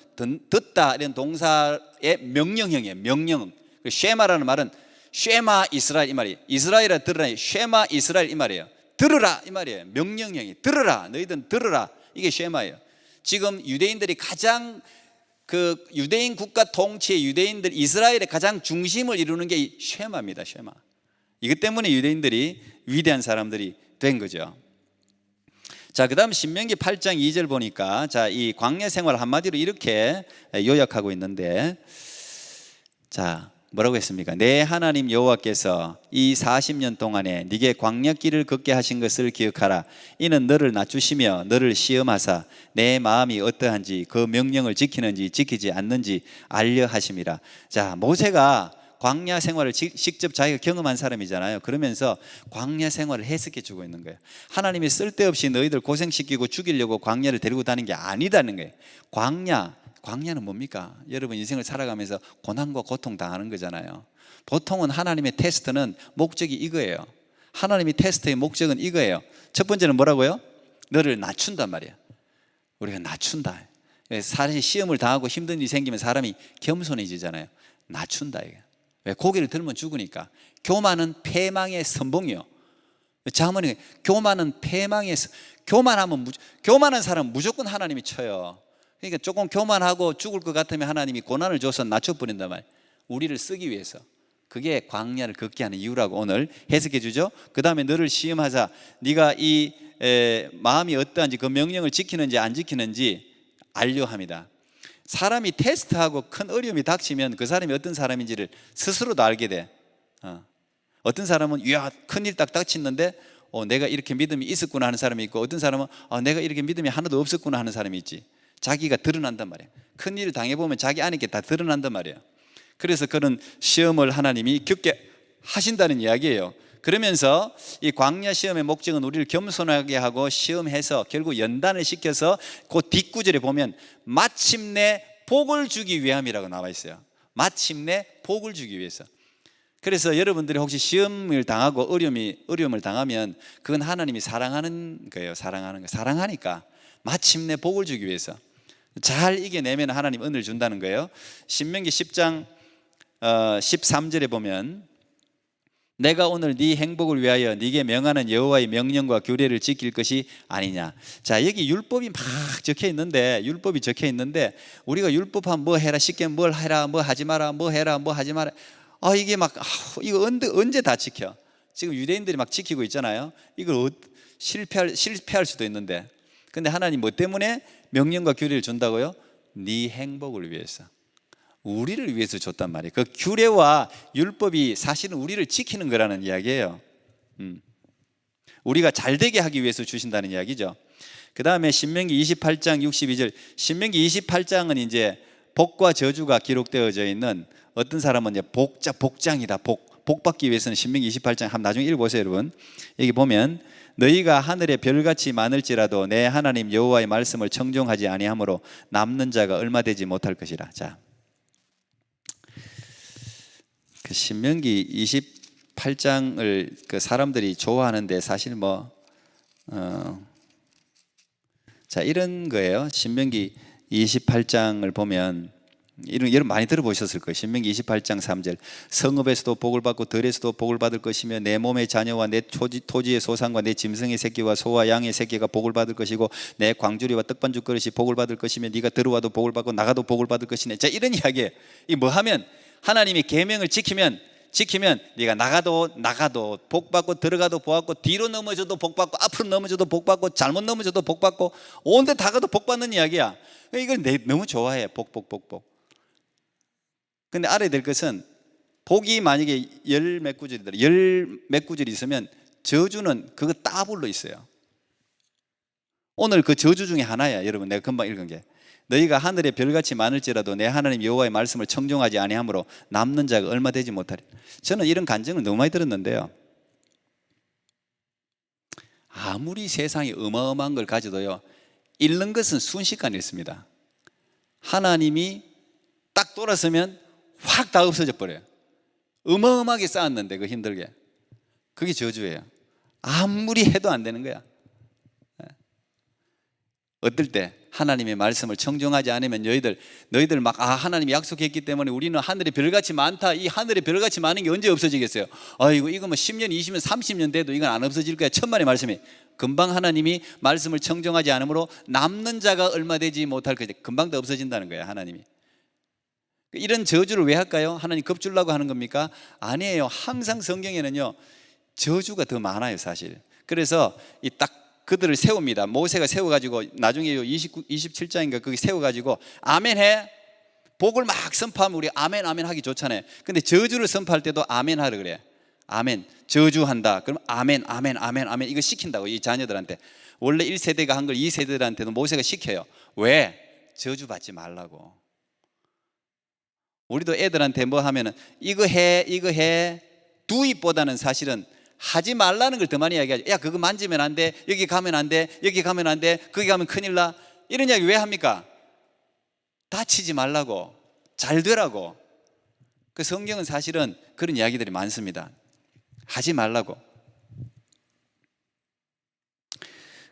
듣다 이런 동사의 명령형이에요. 명령. 쉐마라는 말은 쉐마 이스라엘 이 말이에요. 이스라엘아 들으라. 쉐마 이스라엘 이 말이에요. 들으라 이 말이에요. 명령형이. 들으라. 너희들은 들으라. 이게 쉐마예요. 지금 유대인들이 가장 그 유대인 국가 통치의 유대인들 이스라엘의 가장 중심을 이루는 게 이 쉐마입니다. 쉐마. 이것 때문에 유대인들이 위대한 사람들이 된 거죠. 자, 그 다음 신명기 8장 2절 보니까 자, 이 광야 생활 한마디로 이렇게 요약하고 있는데, 자, 뭐라고 했습니까? 내 하나님 여호와께서 이 40년 동안에 네게 광야길을 걷게 하신 것을 기억하라. 이는 너를 낮추시며 너를 시험하사 내 마음이 어떠한지 그 명령을 지키는지 지키지 않는지 알려 하심이라. 자, 모세가 광야 생활을 직접 자기가 경험한 사람이잖아요. 그러면서 광야 생활을 해석해 주고 있는 거예요. 하나님이 쓸데없이 너희들 고생시키고 죽이려고 광야를 데리고 다니는 게 아니다는 거예요. 광야는 뭡니까? 여러분 인생을 살아가면서 고난과 고통 당하는 거잖아요. 보통은 하나님의 테스트는 목적이 이거예요. 하나님의 테스트의 목적은 이거예요. 첫 번째는 뭐라고요? 너를 낮춘단 말이에요. 우리가 낮춘다. 사실 시험을 당하고 힘든 일이 생기면 사람이 겸손해지잖아요. 낮춘다 이게. 왜? 고개를 들면 죽으니까. 교만은 패망의 선봉이요. 자문이 교만은 패망의 교만하면 교만한 사람은 무조건 하나님이 쳐요. 그러니까 조금 교만하고 죽을 것 같으면 하나님이 고난을 줘서 낮춰버린단 말이에요. 우리를 쓰기 위해서. 그게 광야를 걷게 하는 이유라고 오늘 해석해 주죠. 그 다음에 너를 시험하사 네가 이 마음이 어떠한지 그 명령을 지키는지 안 지키는지 알려 합니다. 사람이 테스트하고 큰 어려움이 닥치면 그 사람이 어떤 사람인지를 스스로도 알게 돼. 어떤 사람은 이야 큰일 딱 닥치는데 내가 이렇게 믿음이 있었구나 하는 사람이 있고, 어떤 사람은 내가 이렇게 믿음이 하나도 없었구나 하는 사람이 있지. 자기가 드러난단 말이에요. 큰일을 당해보면 자기 안에 게 다 드러난단 말이에요. 그래서 그런 시험을 하나님이 겪게 하신다는 이야기예요. 그러면서 이 광야 시험의 목적은 우리를 겸손하게 하고 시험해서 결국 연단을 시켜서 그 뒷구절에 보면 마침내 복을 주기 위함이라고 나와 있어요. 마침내 복을 주기 위해서. 그래서 여러분들이 혹시 시험을 당하고 어려움을 당하면 그건 하나님이 사랑하는 거예요. 사랑하는 거. 사랑하니까 마침내 복을 주기 위해서 잘 이겨내면 하나님 은혜를 준다는 거예요. 신명기 10장 13절에 보면 내가 오늘 네 행복을 위하여 네게 명하는 여호와의 명령과 규례를 지킬 것이 아니냐. 자, 여기 율법이 막 적혀 있는데, 율법이 적혀 있는데 우리가 율법하면 뭐 해라, 시키면 뭘 해라, 뭐 하지 마라, 뭐 해라, 뭐 하지 마라. 이게 막 이거 언제 다 지켜? 지금 유대인들이 막 지키고 있잖아요. 이걸 실패할 수도 있는데, 근데 하나님 뭐 때문에 명령과 규례를 준다고요? 네 행복을 위해서, 우리를 위해서 줬단 말이에요. 그 규례와 율법이 사실은 우리를 지키는 거라는 이야기예요. 우리가 잘 되게 하기 위해서 주신다는 이야기죠. 그 다음에 신명기 28장 62절. 신명기 28장은 이제 복과 저주가 기록되어져 있는, 어떤 사람은 이제 복장이다. 복 받기 위해서는 신명기 28장 한번 나중에 읽어보세요, 여러분. 여기 보면 너희가 하늘의 별같이 많을지라도 내 하나님 여호와의 말씀을 청종하지 아니하므로 남는 자가 얼마 되지 못할 것이라. 자, 그 신명기 28장을 그 사람들이 좋아하는데 사실 자, 이런 거예요. 신명기 28장을 보면 여러분 많이 들어보셨을 거예요. 신명기 28장 3절. 성읍에서도 복을 받고 들에서도 복을 받을 것이며 내 몸의 자녀와 내 토지의 소산과 내 짐승의 새끼와 소와 양의 새끼가 복을 받을 것이고 내 광주리와 떡반죽 그릇이 복을 받을 것이며 네가 들어와도 복을 받고 나가도 복을 받을 것이네. 자, 이런 이야기예요. 이 뭐 하면 하나님이 계명을 지키면 네가 나가도 복 받고 들어가도 복 받고 뒤로 넘어져도 복 받고 앞으로 넘어져도 복 받고 잘못 넘어져도 복 받고 온데 다 가도 복 받는 이야기야. 이걸 너무 좋아해. 복. 근데 알아야 될 것은 복이 만약에 열 몇 구절이 있으면 저주는 그거 따블로 있어요. 오늘 그 저주 중에 하나야. 여러분, 내가 금방 읽은 게 너희가 하늘의 별같이 많을지라도 내 하나님 여호와의 말씀을 청종하지 아니하므로 남는 자가 얼마 되지 못하리. 저는 이런 간증을 너무 많이 들었는데요, 아무리 세상에 어마어마한 걸 가져도요, 잃는 것은 순식간에 있습니다. 하나님이 딱 돌아서면 확 다 없어져 버려요. 어마어마하게 쌓았는데 그 힘들게. 그게 저주예요. 아무리 해도 안 되는 거야. 어떨 때 하나님의 말씀을 청종하지 않으면 너희들 막 하나님이 약속했기 때문에 우리는 하늘의 별같이 많다. 이 하늘의 별같이 많은 게 언제 없어지겠어요? 이거 뭐 10년 20년 30년 돼도 이건 안 없어질 거야. 천만의 말씀이. 금방 하나님이 말씀을 청종하지 않으므로 남는 자가 얼마 되지 못할 거지. 금방 다 없어진다는 거야, 하나님이. 이런 저주를 왜 할까요? 하나님 겁주려고 하는 겁니까? 아니에요. 항상 성경에는요, 저주가 더 많아요, 사실. 그래서 이 딱 그들을 세웁니다. 모세가 세워가지고 나중에 27장인가 거기 세워가지고 아멘 해. 복을 막 선포하면 우리 아멘 하기 좋잖아요. 근데 저주를 선포할 때도 아멘 하라 그래. 아멘. 저주한다. 그럼 아멘 이거 시킨다고, 이 자녀들한테. 원래 1세대가 한 걸 2세대들한테도 모세가 시켜요. 왜? 저주받지 말라고. 우리도 애들한테 뭐 하면은 이거 해 두입보다는 사실은 하지 말라는 걸 더 많이 이야기하죠. 야, 그거 만지면 안 돼. 여기 가면 안 돼. 여기 가면 안 돼. 거기 가면 큰일 나. 이런 이야기 왜 합니까? 다치지 말라고, 잘 되라고. 그 성경은 사실은 그런 이야기들이 많습니다. 하지 말라고.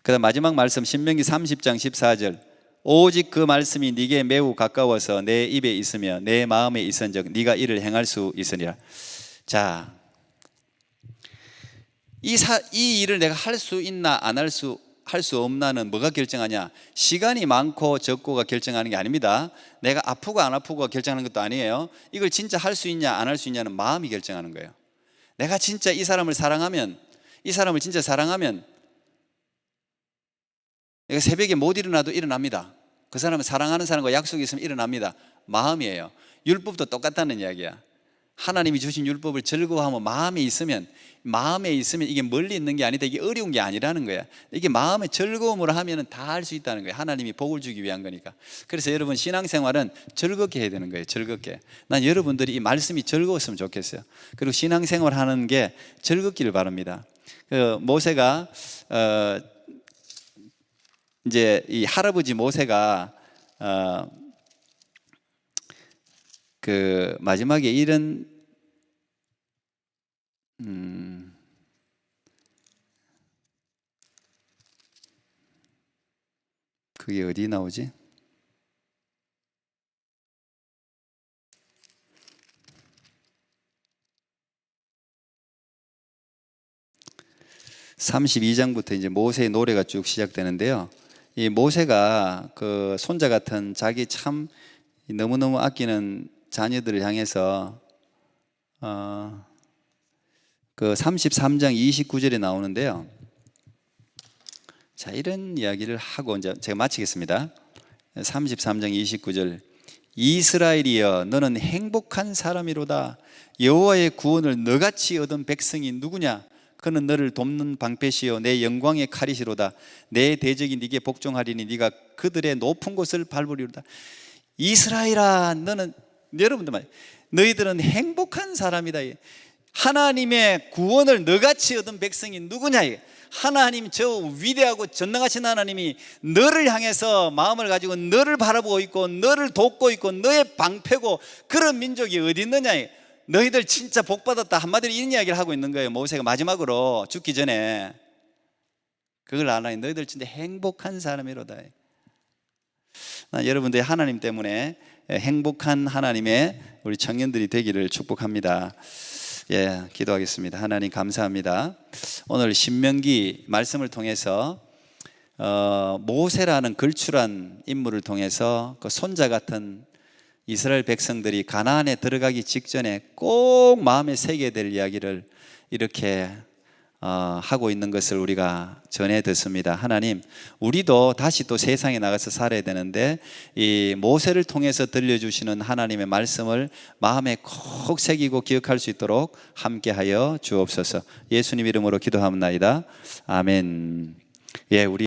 그다음 마지막 말씀 신명기 30장 14절. 오직 그 말씀이 네게 매우 가까워서 내 입에 있으며 내 마음에 있은즉 네가 이를 행할 수 있으리라. 자, 이 일을 내가 할 수 있나 안 할 수 없나는 뭐가 결정하냐? 시간이 많고 적고가 결정하는 게 아닙니다. 내가 아프고 안 아프고가 결정하는 것도 아니에요. 이걸 진짜 할 수 있냐 안 할 수 있냐는 마음이 결정하는 거예요. 내가 진짜 이 사람을 사랑하면, 이 사람을 진짜 사랑하면 내가 새벽에 못 일어나도 일어납니다. 그 사람은 사랑하는 사람과 약속이 있으면 일어납니다. 마음이에요. 율법도 똑같다는 이야기야. 하나님이 주신 율법을 즐거워하면 마음에 있으면 이게 멀리 있는 게 아니다. 이게 어려운 게 아니라는 거야. 이게 마음의 즐거움으로 하면 다 할 수 있다는 거야. 하나님이 복을 주기 위한 거니까. 그래서 여러분 신앙생활은 즐겁게 해야 되는 거예요. 즐겁게. 난 여러분들이 이 말씀이 즐거웠으면 좋겠어요. 그리고 신앙생활 하는 게 즐겁기를 바랍니다. 모세가 이제 이 할아버지 모세가 그 마지막에 이런 그게 어디 나오지? (32장부터) 이제 모세의 노래가 쭉 시작되는데요. 이 모세가 그 손자 같은 자기 참 너무너무 아끼는 자녀들을 향해서 그 33장 29절에 나오는데요. 자, 이런 이야기를 하고 이제 제가 마치겠습니다. 33장 29절. 이스라엘이여 너는 행복한 사람이로다. 여호와의 구원을 너같이 얻은 백성이 누구냐? 그는 너를 돕는 방패시요 내 영광의 칼이시로다. 내 대적이 네게 복종하리니 네가 그들의 높은 곳을 밟으리로다. 이스라엘아 너는, 여러분들 말, 너희들은 행복한 사람이다. 하나님의 구원을 너같이 얻은 백성이 누구냐? 하나님, 저 위대하고 전능하신 하나님이 너를 향해서 마음을 가지고 너를 바라보고 있고 너를 돕고 있고 너의 방패고, 그런 민족이 어디 있느냐? 너희들 진짜 복받았다. 한마디로 이런 이야기를 하고 있는 거예요. 모세가 마지막으로 죽기 전에 그걸 알아니 너희들 진짜 행복한 사람이로다. 난 여러분들이 하나님 때문에 행복한 하나님의 우리 청년들이 되기를 축복합니다. 예, 기도하겠습니다. 하나님 감사합니다. 오늘 신명기 말씀을 통해서 모세라는 걸출한 인물을 통해서 그 손자 같은 이스라엘 백성들이 가나안에 들어가기 직전에 꼭 마음에 새겨야 될 이야기를 이렇게 하고 있는 것을 우리가 전해 듣습니다. 하나님, 우리도 다시 또 세상에 나가서 살아야 되는데 이 모세를 통해서 들려주시는 하나님의 말씀을 마음에 꼭 새기고 기억할 수 있도록 함께하여 주옵소서. 예수님 이름으로 기도합니다. 아멘. 예, 우리